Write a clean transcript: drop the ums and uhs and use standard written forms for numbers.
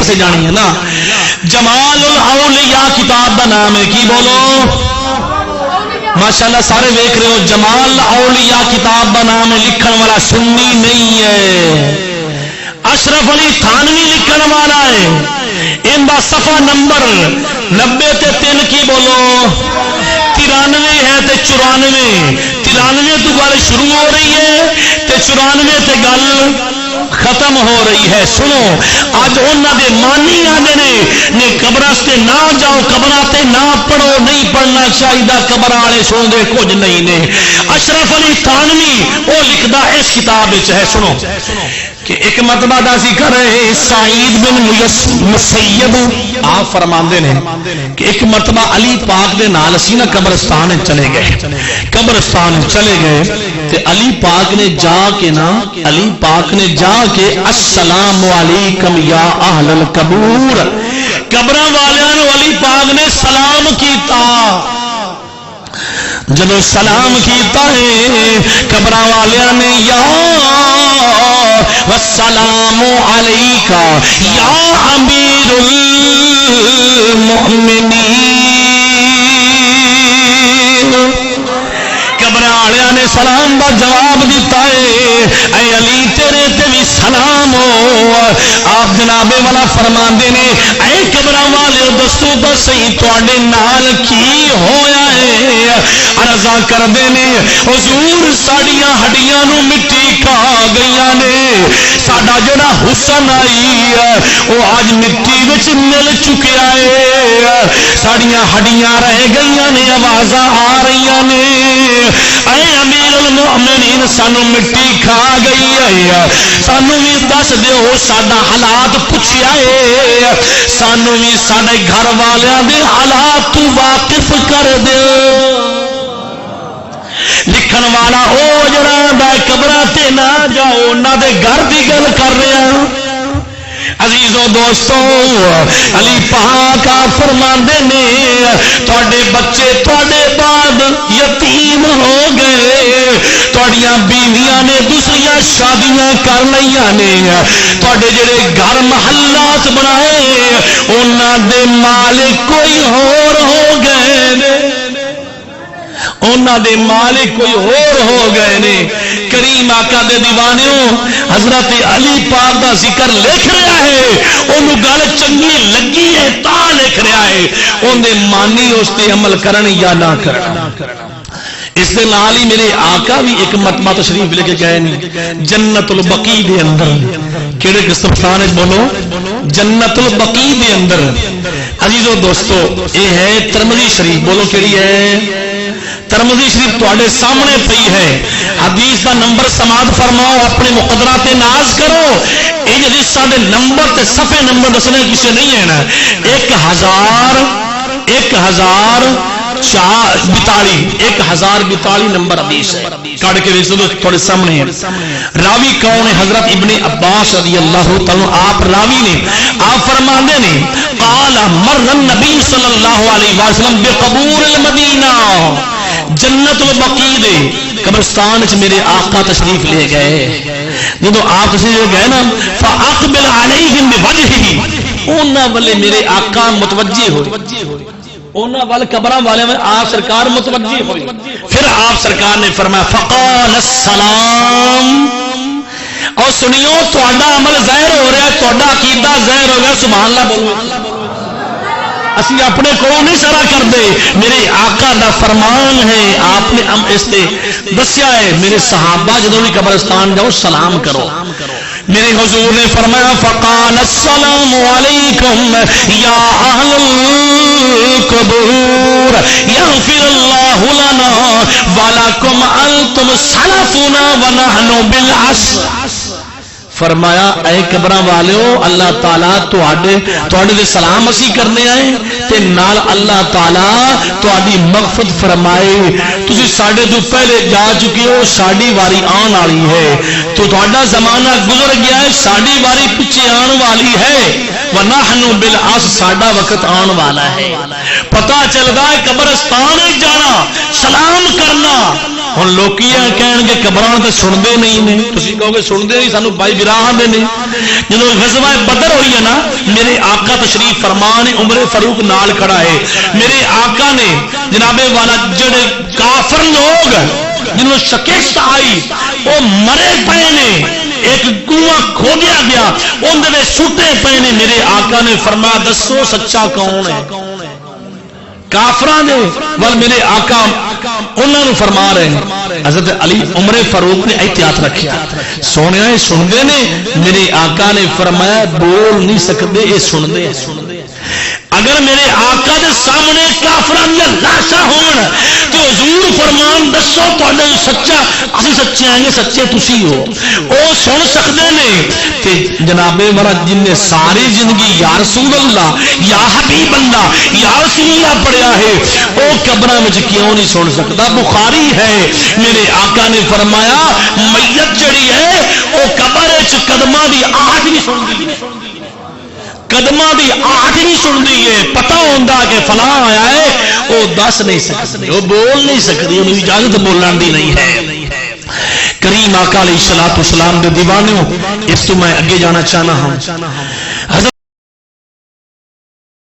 سے جانی ہے نا. جمال الاولیاء کتاب کا نام ہے کی بولو ماشاءاللہ سارے دیکھ رہے ہو. جمال اولیاء کتاب کا نام ہے. لکھن والا سنی نہیں ہے اشرف علی تھانوی لکھن والا ہے. ان کا صفحہ نمبر 90 تے 3 کی بولو 93 ہے تے 94. 93 تو گل شروع ہو رہی ہے تے 94 تے گل ختم ہو رہی ہے. سنو اج انہاں دے مانی آندے نے قبراں تے نہ جاؤ قبراں تے نہ پڑھو نہیں پڑھنا چاہیے قبر والے سوندے کچھ نہیں نے. اشرف علی تھانوی وہ لکھدا اس کتاب وچ ہے. سنو کہ ایک مرتبہ دا ذکر ہے سعید بن مسیب آپ فرماندے نے کہ ایک مرتبہ علی پاک دے نال اسی نا قبرستان چلے گئے. قبرستان چلے گئے تے علی پاک نے جا کے نا علی پاک نے جا کے السلام علیکم یا اہل القبور قبراں والیاں نو علی پاک نے سلام کیتا. جب سلام کیتا ہے قبراں والیاں نے یا والسلام علیکا یا امیر المؤمنین. قبراں والیاں نے سلام دا جواب دیتا ہے اے علی تیرے تے بھی سلام ہو. آپ جناب والا فرماندے نے اے قبراں والے دسو تو صحیح تواڈے نال کی ہویا ہے. عرضاں کردے نے حضور ساڈیاں ہڈیاں نو مٹی کھا گئیاں نے. ساڈا جڑا حسن آئی وہ آج مٹی وچ مل چکیا ہے. ساڈیاں ہڈیاں رہ گئیاں نے آوازاں آ رہیاں نے اے امیر المؤمنین سانو مٹی کھا گئی ہے. سانو بھی دس دیو ساڈا حالات پوچھیا ہے. سانو بھی ساڈے گھر والیاں دے حالات تو واقف کر دیو. لکھن والا او جڑا قبراں تے نہ جاؤ انہاں دے گھر دی گل کر رہا. عزیزو دوستو علی پاک فرماندے نے تواڈے بچے تواڈے بعد یتیم ہو گئے. تواڈیاں بیویاں نے دوسریاں شادیاں کر لیاں نے. تواڈے جڑے گھر محلات بنائے انہاں دے مالک کوئی ہور ہو گئے نے. انہاں دے مالک کوئی اور ہو گئے نے. کریم آقا دے دیوانیوں حضرت علی پاک دا ذکر لکھ رہا ہے انہوں گل چنگی لگی ہے تا لکھ رہا ہے. ان دے مانی اس تے عمل کرن یا نہ کرن. اس دے نال ہی میرے آقا بھی ایک مرتبہ تشریف لے کے گئے نہیں جنت البقیع دے اندر. کیڑے قسمستان ہے بولو جنت البقیع دے اندر. عزیزو دوستو یہ ہے ترمذی شریف. بولو کیڑی ہے ترمذی شریف تواڈے سامنے پئی ہے. حدیث کا نمبر سماعت فرماؤ اپنے مقدرات ناز کرو. یہ حدیث دے نمبر تے صفحے نمبر دسنے کسی نہیں ہے نا. 1042 نمبر حدیث ہے. کاٹ کے دیکھ دو تھوڑے سامنے ہے. راوی کون ہے حضرت ابن عباس رضی اللہ تعالی. آپ راوی نے آپ فرماندے نے قال مر النبی صلی اللہ علیہ وسلم بقبور المدینہ. جنت البقیع دے قبرستان وچ میرے آقا تشریف لے گئے. جدو آپ تشریف لے گئے نا فاقبل علیہم بوجہہ انہاں والے میرے آقا متوجہ ہوئے. انہاں وال قبراں والے میں آپ سرکار متوجہ ہوئے. پھر آپ سرکار نے فرمایا فقال السلام. اور سنیو تہاڈا عمل ظاہر ہو رہا ہے تہاڈا عقیدہ ظاہر ہو گیا. سبحان اللہ بولو. اسی اپنے کو نہیں سارا کر دے میرے آقا دا فرمان ہے. آپ نے اس سے دسیا ہے میرے صحابہ جدوں بھی قبرستان جاؤ سلام کرو. میرے حضور نے فرمایا فقال السلام علیکم یا اہل القبور یغفر اللہ لنا ولکم انتم سلفنا ونحن بالعصر. فرمایا اے قبراں والےو اللہ تعالیٰ تواڈے دے سلام اسی کرنے آئے تے نال اللہ تعالیٰ تواڈی مغفرت فرمائے. تسی ساڈے تو پہلے جا چکے ہو ساڈی واری آن والی ہے. تو تہاڈا زمانہ گزر گیا ہے ساڈی واری پیچھے آن والی ہے. ونحن بالعصر ساڈا وقت آن والا ہے. پتہ چلدا ہے قبرستان جانا سلام کرنا ہوں لوگ کہن گے قبراں تے سنتے نہیں نے، تسی کہو گے سنتے نہیں، سانو بائی براہ آندے نے۔ جب غزوہ بدر ہوئی ہے نا، میرے آقا تشریف فرمان عمر فاروق نال کھڑا ہے، میرے آقا نے جناب والا جڑے کافر لوگ جنہوں شکست آئی وہ مرے پے نے، ایک کنواں کھودیا گیا اندر سٹے پے نے، میرے آقا نے فرمایا دسو سچا کون ہے؟ کافراں دے ول میرے آقا انہاں نوں فرما رہے ہیں۔ حضرت علی عمر فاروق نے احتیاط رکھیا، سونے سنتے نے، میرے آقا نے فرمایا بول نہیں سکتے یہ سنتے ہیں۔ اگر میرے آقا دے سامنے کافران یا لاشا ہون تو حضور فرمان دسو تواڈے سچا اسی سچے آئیں گے، سچے تسی ہو، او سن سکتے نے۔ تے جناب والا جن نے ساری زندگی یا رسول اللہ یا حبیب اللہ یا رسول اللہ پڑھیا ہے او قبراں وچ کیوں نہیں سن سکتا؟ بخاری ہے، میرے آقا نے فرمایا میت جڑی ہے او قبر وچ قدماں دی آہٹ نہیں سندی، قدماں دی آہٹ نہیں سنتی ہے، پتہ ہوتا کہ فلاں آیا ہے، وہ دس نہیں سکتی، وہ بول نہیں سکتی، انہیں اجازت بولن دی نہیں ہے۔ کریم آقا علیہ الصلوۃ والسلام دے دیوانیوں، اس تو میں اگے جانا چاہنا ہوں۔